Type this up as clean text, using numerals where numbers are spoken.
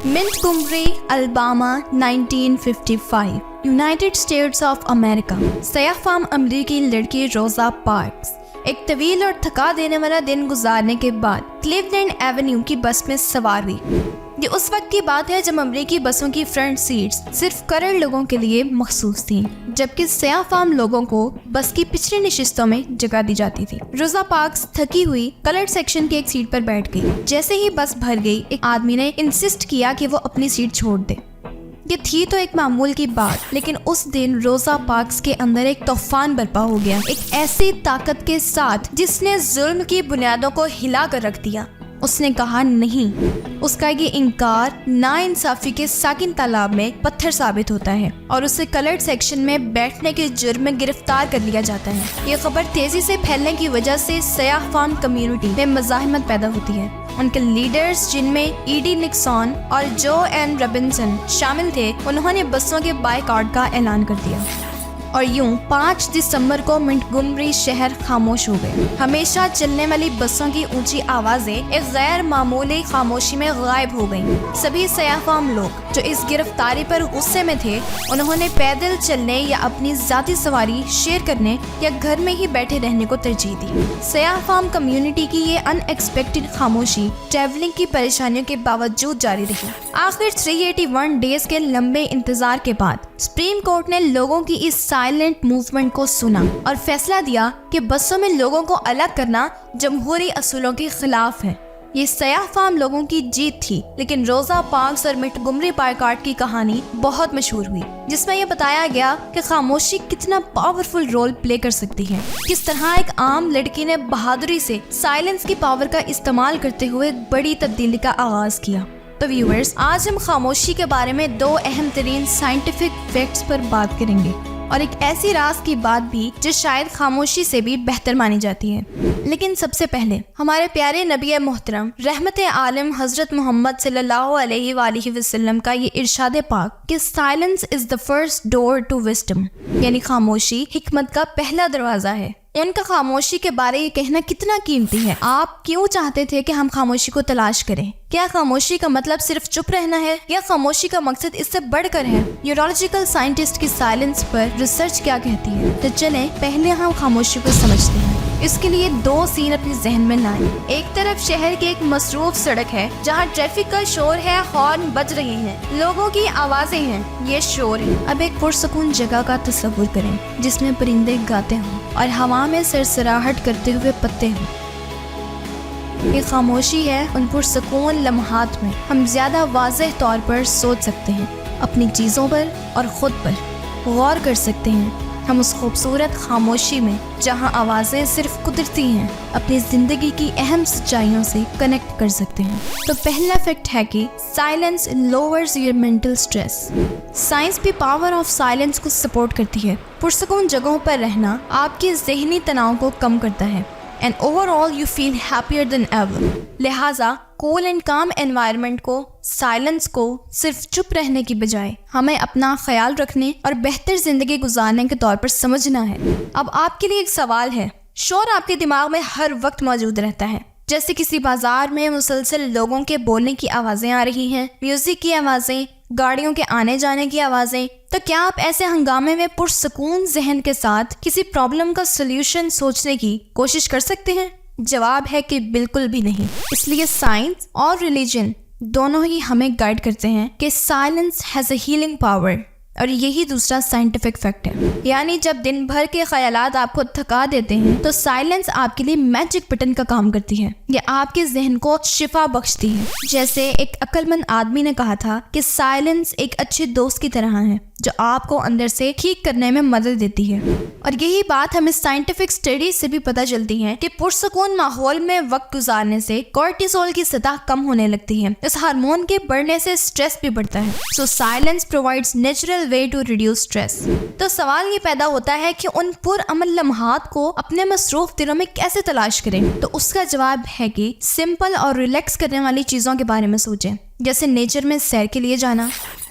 Montgomery Alabama 1955 United States of America. سیاہ فام امریکی لڑکی روزا پارکس ایک طویل اور تھکا دینے والا دن گزارنے کے بعد کلیولینڈ ایونیو کی بس میں سوار ہوئی۔ یہ اس وقت کی بات ہے جب امریکی بسوں کی فرنٹ سیٹس صرف کلر لوگوں کے لیے مخصوص تھیں، جبکہ سیاہ فام لوگوں کو بس کی پچھلی نشستوں میں جگہ دی جاتی تھی۔ روزا پارکس تھکی ہوئی کلر سیکشن کی ایک سیٹ پر بیٹھ گئی۔ جیسے ہی بس بھر گئی، ایک آدمی نے انسسٹ کیا کہ وہ اپنی سیٹ چھوڑ دے۔ یہ تھی تو ایک معمول کی بات، لیکن اس دن روزا پارکس کے اندر ایک طوفان برپا ہو گیا، ایک ایسی طاقت کے ساتھ جس نے ظلم کی بنیادوں کو ہلا کر رکھ دیا۔ اس نے کہا نہیں۔ اس کا یہ انکار ناانصافی کے ساکن تالاب میں پتھر ثابت ہوتا ہے اور اسے کلرڈ سیکشن میں بیٹھنے کے جرم میں گرفتار کر لیا جاتا ہے۔ یہ خبر تیزی سے پھیلنے کی وجہ سے سیاہ فام کمیونٹی میں مزاحمت پیدا ہوتی ہے۔ ان کے لیڈرز، جن میں ایڈی نکسون اور جو این رابنسن شامل تھے، انہوں نے بسوں کے بائیکاٹ کا اعلان کر دیا، اور یوں 5 دسمبر کو منٹگومری شہر خاموش ہو گئے۔ ہمیشہ چلنے والی بسوں کی اونچی آوازیں ایک غیر معمولی خاموشی میں غائب ہو گئیں۔ سبھی سیاہ فام لوگ جو اس گرفتاری پر غصے میں تھے، انہوں نے پیدل چلنے یا اپنی ذاتی سواری شیئر کرنے یا گھر میں ہی بیٹھے رہنے کو ترجیح دی۔ سیاہ فام کمیونٹی کی یہ ان ایکسپیکٹڈ خاموشی ٹریولنگ کی پریشانیوں کے باوجود جاری رہی۔ آخر 381 ڈیز کے لمبے انتظار کے بعد سپریم کورٹ نے لوگوں کی اس سائلنٹ موومنٹ کو سنا اور فیصلہ دیا کہ بسوں میں لوگوں کو الگ کرنا جمہوری اصولوں کے خلاف ہے۔ یہ سیاہ فام لوگوں کی جیت تھی، لیکن روزا پارکس اور منٹگومری بائیکاٹ کی کہانی بہت مشہور ہوئی، جس میں یہ بتایا گیا کہ خاموشی کتنا پاورفل رول پلے کر سکتی ہے۔ کس طرح ایک عام لڑکی نے بہادری سے سائلنس کی پاور کا استعمال کرتے ہوئے ایک بڑی تبدیلی کا آغاز کیا۔ تو ویورز، آج ہم خاموشی کے بارے میں 2 اہم ترین سائنٹیفک فیکٹس پر بات کریں گے، اور ایک ایسی راز کی بات بھی جو شاید خاموشی سے بھی بہتر مانی جاتی ہے۔ لیکن سب سے پہلے ہمارے پیارے نبی محترم رحمت عالم حضرت محمد صلی اللہ علیہ وآلہ وسلم کا یہ ارشاد پاک کہ silence is the first door to wisdom، یعنی خاموشی حکمت کا پہلا دروازہ ہے۔ ان کا خاموشی کے بارے یہ کہنا کتنا قیمتی ہے۔ آپ کیوں چاہتے تھے کہ ہم خاموشی کو تلاش کریں؟ کیا خاموشی کا مطلب صرف چپ رہنا ہے، یا خاموشی کا مقصد اس سے بڑھ کر ہے؟ نیورولوجیکل سائنٹسٹ کی سائلنس پر ریسرچ کیا کہتی ہے؟ تو چلیں پہلے ہم خاموشی کو سمجھتے ہیں۔ اس کے لیے 2 سین اپنے ذہن میں لائیں۔ ایک طرف شہر کی ایک مصروف سڑک ہے جہاں ٹریفک کا شور ہے، ہارن بج رہے ہیں، لوگوں کی آوازیں ہیں، یہ شور ہے۔ اب ایک پرسکون جگہ کا تصور کریں جس میں پرندے گاتے ہوں اور ہوا میں سرسراہٹ کرتے ہوئے پتے ہوں۔ یہ خاموشی ہے۔ ان پرسکون لمحات میں ہم زیادہ واضح طور پر سوچ سکتے ہیں، اپنی چیزوں پر اور خود پر غور کر سکتے ہیں۔ ہم اس خوبصورت خاموشی میں جہاں آوازیں صرف قدرتی ہیں، اپنی زندگی کی اہم سچائیوں سے کنیکٹ کر سکتے ہیں۔ تو پہلا فیکٹ ہے کہ silence lowers your mental stress. Science بھی پاور آف سائلنس کو سپورٹ کرتی ہے۔ پرسکون جگہوں پر رہنا آپ کے ذہنی تناؤ کو کم کرتا ہے، and overall you feel happier than ever۔ لہٰذا کول اینڈ کام انوائرمنٹ کو، سائلنس کو صرف چپ رہنے کی بجائے ہمیں اپنا خیال رکھنے اور بہتر زندگی گزارنے کے طور پر سمجھنا ہے۔ اب آپ کے لیے ایک سوال ہے۔ شور آپ کے دماغ میں ہر وقت موجود رہتا ہے، جیسے کسی بازار میں مسلسل لوگوں کے بولنے کی آوازیں آ رہی ہیں، میوزک کی آوازیں، گاڑیوں کے آنے جانے کی آوازیں۔ تو کیا آپ ایسے ہنگامے میں پرسکون ذہن کے ساتھ کسی پرابلم کا سلیوشن سوچنے کی کوشش کر سکتے ہیں؟ جواب ہے کہ بالکل بھی نہیں۔ اس لیے سائنس اور ریلیجن دونوں ہی ہمیں گائیڈ کرتے ہیں کہ silence has a healing power, اور یہی دوسرا سائنٹیفک فیکٹ ہے۔ یعنی جب دن بھر کے خیالات آپ کو تھکا دیتے ہیں تو سائلنس آپ کے لیے میجک بٹن کا کام کرتی ہے۔ یہ آپ کے ذہن کو شفا بخشتی ہے۔ جیسے ایک عقل مند آدمی نے کہا تھا کہ سائلنس ایک اچھے دوست کی طرح ہے جو آپ کو اندر سے ٹھیک کرنے میں مدد دیتی ہے۔ اور یہی بات ہمیں سائنٹیفک اسٹڈیز سے بھی پتہ چلتی ہے کہ پرسکون ماحول میں وقت گزارنے سے کورٹیسول کی سطح کم ہونے لگتی ہے۔ اس ہارمون کے بڑھنے سے اسٹریس بھی بڑھتا ہے۔ So silence provides natural way to reduce stress۔ تو سوال یہ پیدا ہوتا ہے کہ ان پرامن لمحات کو اپنے مصروف دنوں میں کیسے تلاش کریں؟ تو اس کا جواب ہے کہ سمپل اور ریلیکس کرنے والی چیزوں کے بارے میں سوچیں، جیسے نیچر میں سیر کے لیے جانا،